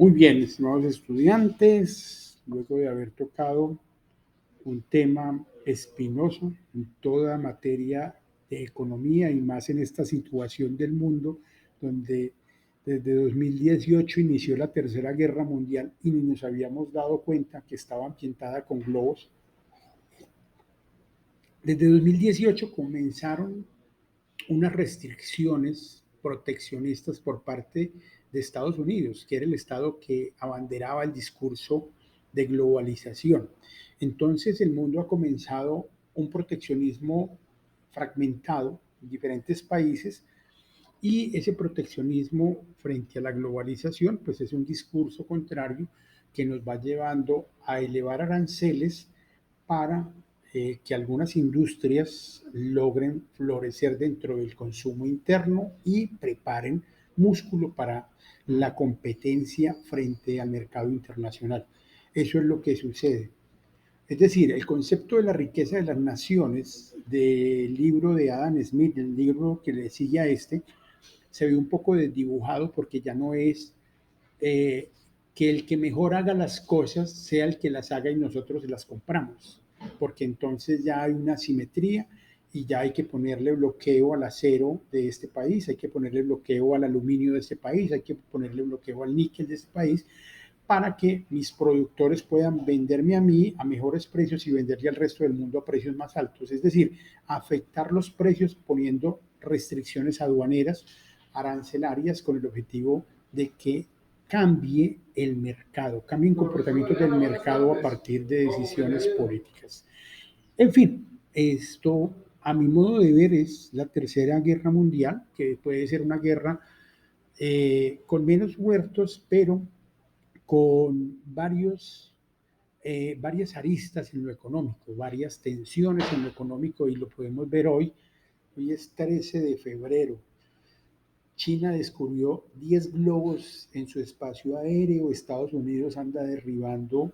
Muy bien, estimados estudiantes, luego de haber tocado un tema espinoso en toda materia de economía y más en esta situación del mundo donde desde 2018 inició la Tercera Guerra Mundial y ni nos habíamos dado cuenta que estaba ambientada con globos. Desde 2018 comenzaron unas restricciones proteccionistas por parte de Estados Unidos, que era el Estado que abanderaba el discurso de globalización. Entonces el mundo ha comenzado un proteccionismo fragmentado en diferentes países y ese proteccionismo frente a la globalización pues es un discurso contrario que nos va llevando a elevar aranceles para que algunas industrias logren florecer dentro del consumo interno y preparen músculo para la competencia frente al mercado internacional. Eso es lo que sucede. Es decir, el concepto de la riqueza de las naciones del libro de Adam Smith, el libro que le sigue a este, se ve un poco desdibujado porque ya no es eh, que el que mejor haga las cosas sea el que las haga y nosotros las compramos, porque entonces ya hay una asimetría y ya hay que ponerle bloqueo al acero de este país, hay que ponerle bloqueo al aluminio de este país, hay que ponerle bloqueo al níquel de este país para que mis productores puedan venderme a mí a mejores precios y venderle al resto del mundo a precios más altos. Es decir, afectar los precios poniendo restricciones aduaneras, arancelarias, con el objetivo de que cambie el mercado, cambien comportamientos del mercado a partir de decisiones políticas. En fin, esto a mi modo de ver es la tercera guerra mundial, que puede ser una guerra con menos muertos, pero con varias aristas en lo económico, varias tensiones en lo económico y lo podemos ver hoy. Hoy es 13 de febrero. China descubrió 10 globos en su espacio aéreo, Estados Unidos anda derribando,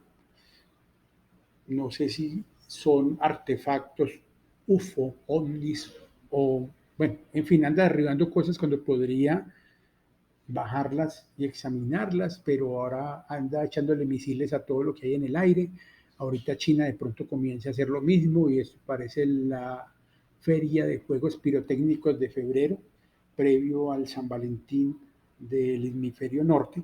no sé si son artefactos UFO, ovnis, o bueno, en fin, anda derribando cosas cuando podría bajarlas y examinarlas, pero ahora anda echándole misiles a todo lo que hay en el aire. Ahorita China de pronto comienza a hacer lo mismo y esto parece la feria de juegos pirotécnicos de febrero, previo al San Valentín del hemisferio norte.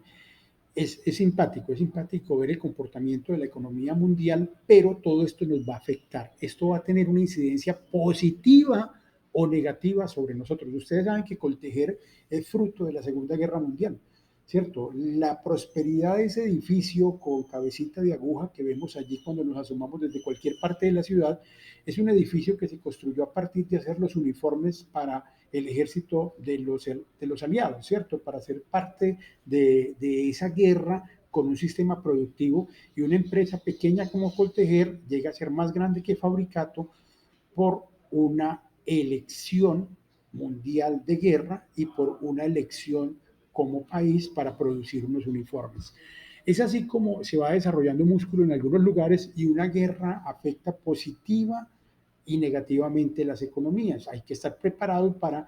Es simpático ver el comportamiento de la economía mundial, pero todo esto nos va a afectar. Esto va a tener una incidencia positiva o negativa sobre nosotros. Ustedes saben que Coltejer es fruto de la Segunda Guerra Mundial, ¿cierto? La prosperidad de ese edificio con cabecita de aguja que vemos allí cuando nos asomamos desde cualquier parte de la ciudad, es un edificio que se construyó a partir de hacer los uniformes para el ejército de los aliados, ¿cierto? Para ser parte de esa guerra con un sistema productivo y una empresa pequeña como Coltejer llega a ser más grande que Fabricato por una elección mundial de guerra y por una elección como país para producir unos uniformes. Es así como se va desarrollando músculo en algunos lugares y una guerra afecta positiva y negativamente las economías. Hay que estar preparado para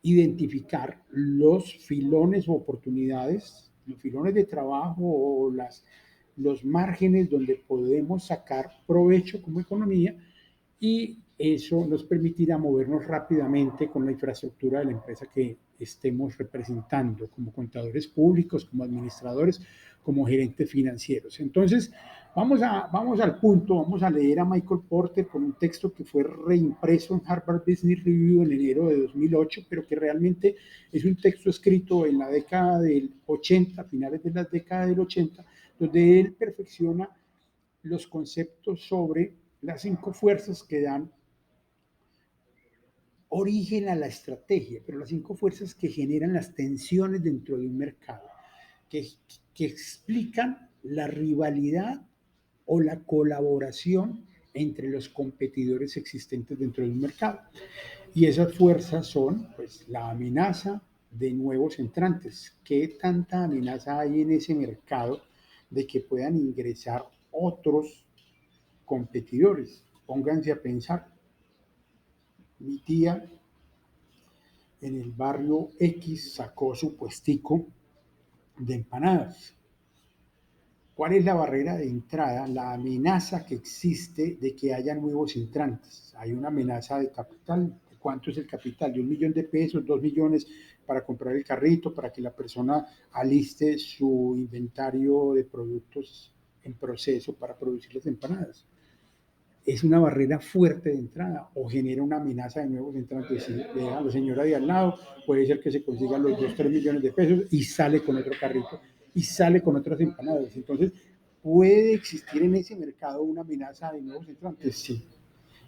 identificar los filones o oportunidades, los filones de trabajo o los márgenes donde podemos sacar provecho como economía y eso nos permitirá movernos rápidamente con la infraestructura de la empresa que estemos representando, como contadores públicos, como administradores, como gerentes financieros. Entonces, vamos al punto, vamos a leer a Michael Porter con un texto que fue reimpreso en Harvard Business Review en enero de 2008, pero que realmente es un texto escrito en la década del 80, finales de la década del 80, donde él perfecciona los conceptos sobre las 5 fuerzas que dan origen a la estrategia, pero las 5 fuerzas que generan las tensiones dentro de un mercado, que, que explican la rivalidad o la colaboración entre los competidores existentes dentro de un mercado. Y esas fuerzas son pues, la amenaza de nuevos entrantes. ¿Qué tanta amenaza hay en ese mercado de que puedan ingresar otros competidores? Pónganse a pensar. Mi tía en el barrio X sacó su puestico de empanadas. ¿Cuál es la barrera de entrada? La amenaza que existe de que haya nuevos entrantes. Hay una amenaza de capital. ¿Cuánto es el capital? De 1.000.000 de pesos, 2 millones para comprar el carrito, para que la persona aliste su inventario de productos en proceso para producir las empanadas. Es una barrera fuerte de entrada o genera una amenaza de nuevos entrantes. Si a la señora de al lado, puede ser que se consiga los 2, 3 millones de pesos y sale con otro carrito y sale con otras empanadas. Entonces, ¿puede existir en ese mercado una amenaza de nuevos entrantes? Sí.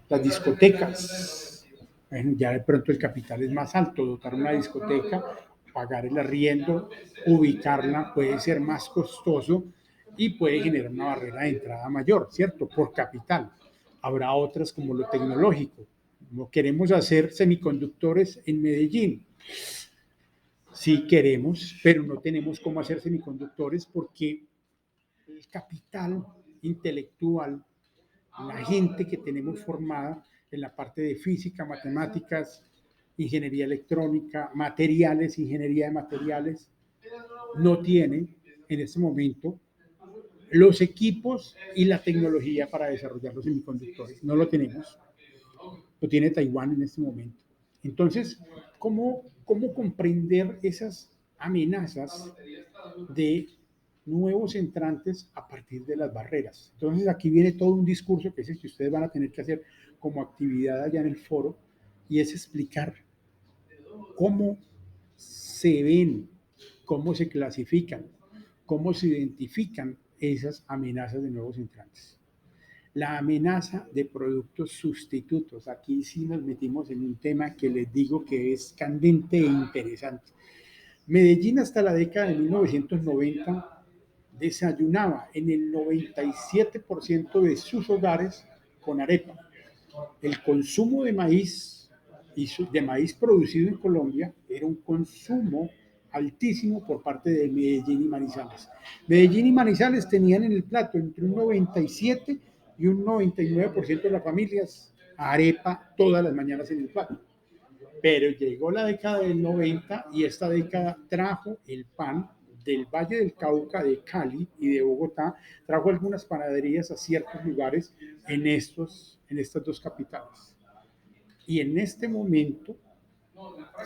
Las discotecas, bueno, ya de pronto el capital es más alto, dotar una discoteca, pagar el arriendo, ubicarla puede ser más costoso y puede generar una barrera de entrada mayor, ¿cierto? Por capital. Habrá otras como lo tecnológico. No queremos hacer semiconductores en Medellín. Sí queremos, pero no tenemos cómo hacer semiconductores porque el capital intelectual, la gente que tenemos formada en la parte de física, matemáticas, ingeniería electrónica, materiales, ingeniería de materiales, no tiene en este momento los equipos y la tecnología para desarrollar los semiconductores. No lo tenemos. Lo tiene Taiwán en este momento. Entonces, ¿cómo comprender esas amenazas de nuevos entrantes a partir de las barreras? Entonces, aquí viene todo un discurso que es el que ustedes van a tener que hacer como actividad allá en el foro, y es explicar cómo se ven, cómo se clasifican, cómo se identifican esas amenazas de nuevos entrantes. La amenaza de productos sustitutos. Aquí sí nos metimos en un tema que les digo que es candente e interesante. Medellín hasta la década de 1990 desayunaba en el 97% de sus hogares con arepa. El consumo de maíz y de maíz producido en Colombia era un consumo altísimo por parte de Medellín y Manizales. Medellín y Manizales tenían en el plato entre un 97 y un 99% de las familias arepa todas las mañanas en el plato. Pero llegó la década del 90 y esta década trajo el pan del Valle del Cauca, de Cali y de Bogotá, trajo algunas panaderías a ciertos lugares en estas dos capitales. Y en este momento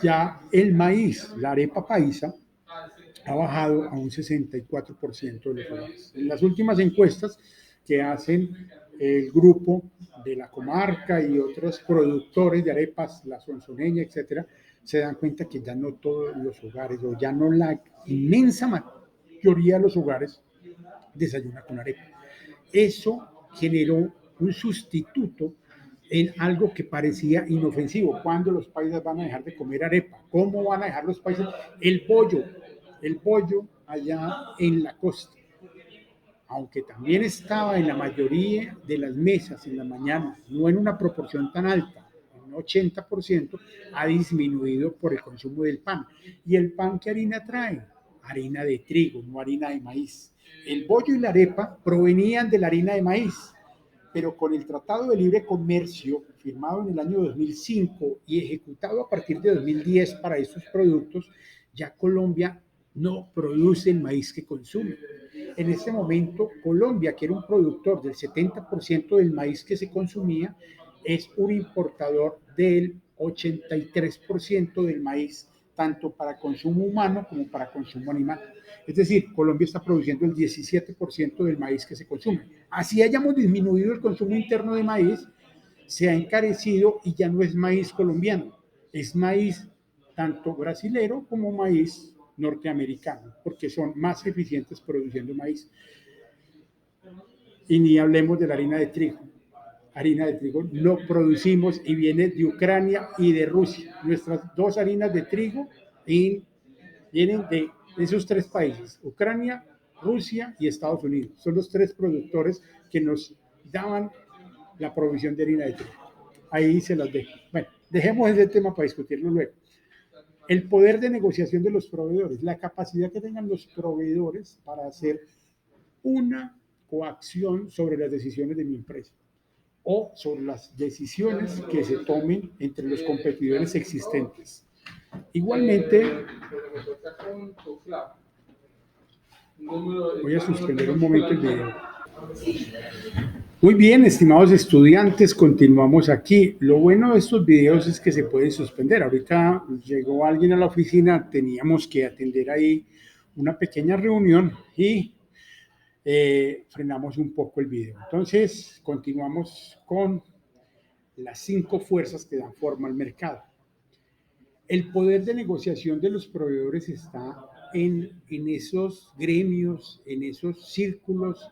ya el maíz, la arepa paisa, ha bajado a un 64% de los hogares. En las últimas encuestas que hacen el grupo de la comarca y otros productores de arepas, la sonzoneña, etcétera, se dan cuenta que ya no todos los hogares, o ya no la inmensa mayoría de los hogares, desayuna con arepa. Eso generó un sustituto en algo que parecía inofensivo. ¿Cuándo los paisas van a dejar de comer arepa? ¿Cómo van a dejar los paisas? El pollo allá en la costa, aunque también estaba en la mayoría de las mesas en la mañana, no en una proporción tan alta, un 80%, ha disminuido por el consumo del pan. ¿Y el pan qué harina trae? Harina de trigo, no harina de maíz. El bollo y la arepa provenían de la harina de maíz, pero con el Tratado de Libre Comercio firmado en el año 2005 y ejecutado a partir de 2010 para estos productos, ya Colombia no produce el maíz que consume. En este momento, Colombia, que era un productor del 70% del maíz que se consumía, es un importador del 83% del maíz, tanto para consumo humano como para consumo animal. Es decir, Colombia está produciendo el 17% del maíz que se consume. Así hayamos disminuido el consumo interno de maíz, se ha encarecido y ya no es maíz colombiano, es maíz tanto brasilero como maíz norteamericano, porque son más eficientes produciendo maíz. Y ni hablemos de la harina de trigo. Harina de trigo no producimos y viene de Ucrania y de Rusia. Nuestras dos harinas de trigo vienen de esos tres países, Ucrania, Rusia y Estados Unidos. Son los tres productores que nos daban la provisión de harina de trigo. Ahí se las dejo. Bueno, dejemos ese tema para discutirlo luego. El poder de negociación de los proveedores, la capacidad que tengan los proveedores para hacer una coacción sobre las decisiones de mi empresa o sobre las decisiones que se tomen entre los competidores existentes. Igualmente, Voy a suspender un momento el video. Muy bien, estimados estudiantes, continuamos aquí. Lo bueno de estos videos es que se pueden suspender. Ahorita llegó alguien a la oficina, teníamos que atender ahí una pequeña reunión y frenamos un poco el video. Entonces, continuamos con las 5 fuerzas que dan forma al mercado. El poder de negociación de los proveedores está en esos gremios, en esos círculos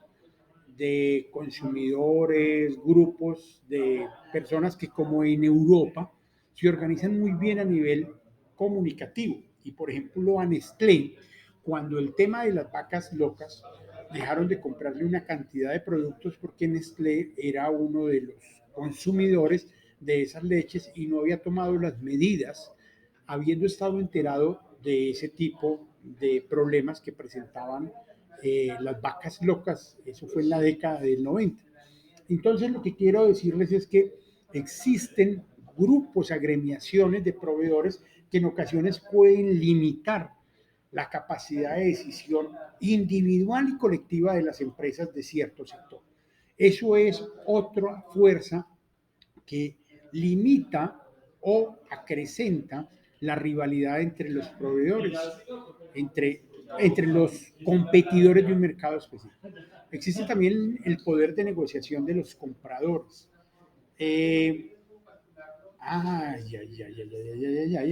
de consumidores, grupos de personas que como en Europa se organizan muy bien a nivel comunicativo. Y por ejemplo a Nestlé, cuando el tema de las vacas locas, dejaron de comprarle una cantidad de productos porque Nestlé era uno de los consumidores de esas leches y no había tomado las medidas, habiendo estado enterado de ese tipo de problemas que presentaban las vacas locas. Eso fue en la década del 90. Entonces lo que quiero decirles es que existen grupos, agremiaciones de proveedores que en ocasiones pueden limitar la capacidad de decisión individual y colectiva de las empresas de cierto sector. Eso es otra fuerza que limita o acrecenta la rivalidad entre los proveedores, entre, entre los competidores de un mercado específico. Existe también el poder de negociación de los compradores. Eh,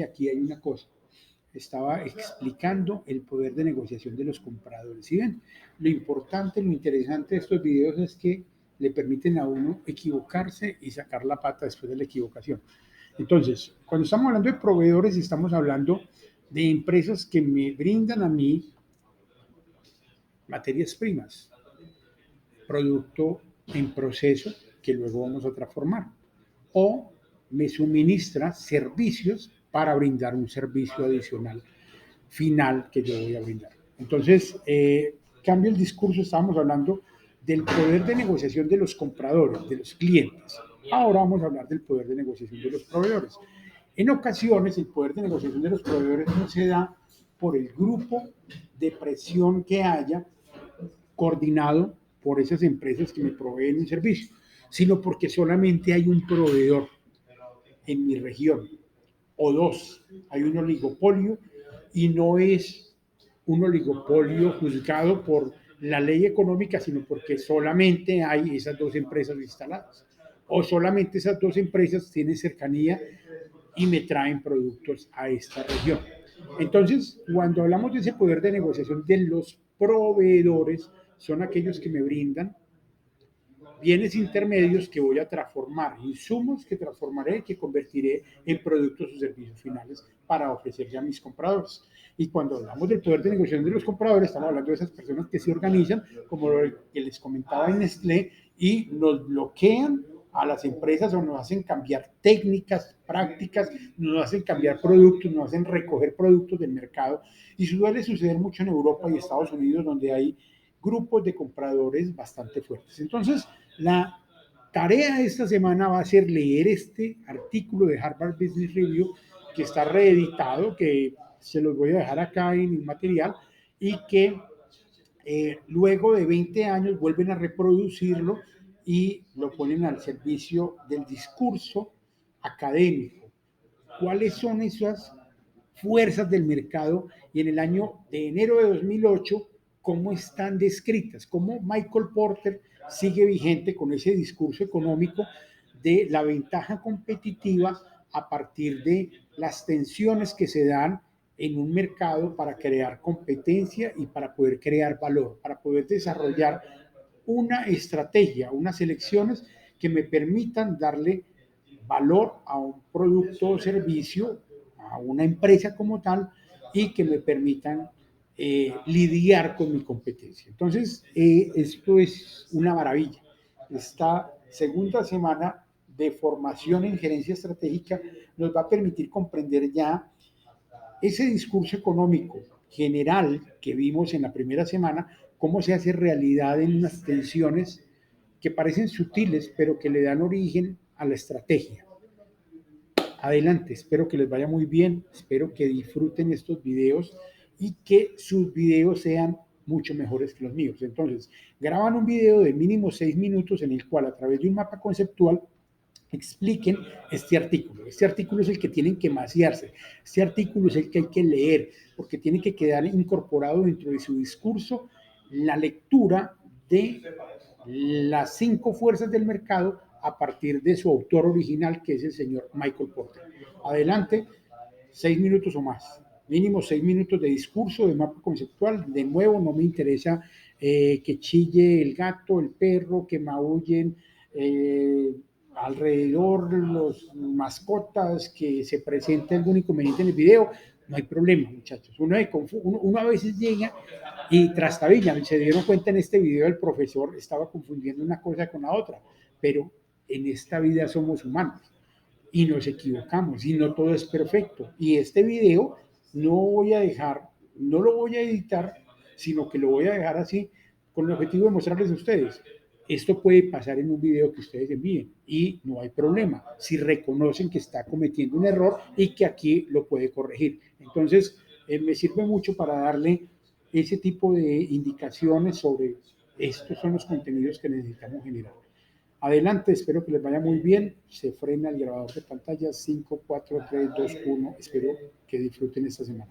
aquí hay una cosa. Estaba explicando el poder de negociación de los compradores. ¿Sí ven? Lo importante, lo interesante de estos videos es que le permiten a uno equivocarse y sacar la pata después de la equivocación. Entonces, cuando estamos hablando de proveedores, estamos hablando de empresas que me brindan a mí materias primas, producto en proceso que luego vamos a transformar, o me suministra servicios para brindar un servicio adicional final que yo voy a brindar. Entonces, cambio el discurso, estábamos hablando del poder de negociación de los compradores, de los clientes. Ahora vamos a hablar del poder de negociación de los proveedores. En ocasiones, el poder de negociación de los proveedores no se da por el grupo de presión que haya coordinado por esas empresas que me proveen un servicio, sino porque solamente hay un proveedor en mi región o dos. Hay un oligopolio y no es un oligopolio juzgado por la ley económica, sino porque solamente hay esas dos empresas instaladas o solamente esas dos empresas tienen cercanía y me traen productos a esta región. Entonces, cuando hablamos de ese poder de negociación de los proveedores, son aquellos que me brindan bienes intermedios que voy a transformar, insumos que transformaré, que convertiré en productos o servicios finales para ofrecerle a mis compradores. Y cuando hablamos del poder de negociación de los compradores, estamos hablando de esas personas que se organizan, como lo que les comentaba en Nestlé, y nos bloquean a las empresas o nos hacen cambiar técnicas, prácticas, nos hacen cambiar productos, nos hacen recoger productos del mercado. Y suele suceder mucho en Europa y Estados Unidos, donde hay grupos de compradores bastante fuertes. Entonces, la tarea de esta semana va a ser leer este artículo de Harvard Business Review que está reeditado, que se los voy a dejar acá en el material y que luego de 20 años vuelven a reproducirlo y lo ponen al servicio del discurso académico. ¿Cuáles son esas fuerzas del mercado? Y en el año de enero de 2008, ¿cómo están descritas? ¿Cómo Michael Porter sigue vigente con ese discurso económico de la ventaja competitiva a partir de las tensiones que se dan en un mercado para crear competencia y para poder crear valor, para poder desarrollar una estrategia, unas elecciones que me permitan darle valor a un producto o servicio, a una empresa como tal, y que me permitan lidiar con mi competencia? Entonces, esto es una maravilla. Esta segunda semana de formación en gerencia estratégica nos va a permitir comprender ya ese discurso económico general que vimos en la primera semana, cómo se hace realidad en unas tensiones que parecen sutiles, pero que le dan origen a la estrategia. Adelante, espero que les vaya muy bien, espero que disfruten estos videos y que sus videos sean mucho mejores que los míos. Entonces, graban un video de mínimo 6 minutos en el cual a través de un mapa conceptual expliquen este artículo. Este artículo es el que tienen que maciarse, este artículo es el que hay que leer, porque tiene que quedar incorporado dentro de su discurso la lectura de las 5 fuerzas del mercado a partir de su autor original, que es el señor Michael Porter. Adelante, 6 minutos o más, mínimo 6 minutos de discurso, de mapa conceptual. De nuevo, no me interesa que chille el gato, el perro, que maullen alrededor los mascotas, que se presente algún inconveniente en el video. No hay problema, muchachos. Uno a veces llega y trastabilla. Se dieron cuenta en este video, el profesor estaba confundiendo una cosa con la otra, pero en esta vida somos humanos y nos equivocamos y no todo es perfecto. Y este video no lo voy a editar, sino que lo voy a dejar así con el objetivo de mostrarles a ustedes. Esto puede pasar en un video que ustedes envíen y no hay problema si reconocen que está cometiendo un error y que aquí lo puede corregir. Entonces, me sirve mucho para darle ese tipo de indicaciones sobre estos son los contenidos que necesitamos generar. Adelante, espero que les vaya muy bien. Se frena el grabador de pantalla. 5, 4, 3, 2, 1. Espero que disfruten esta semana.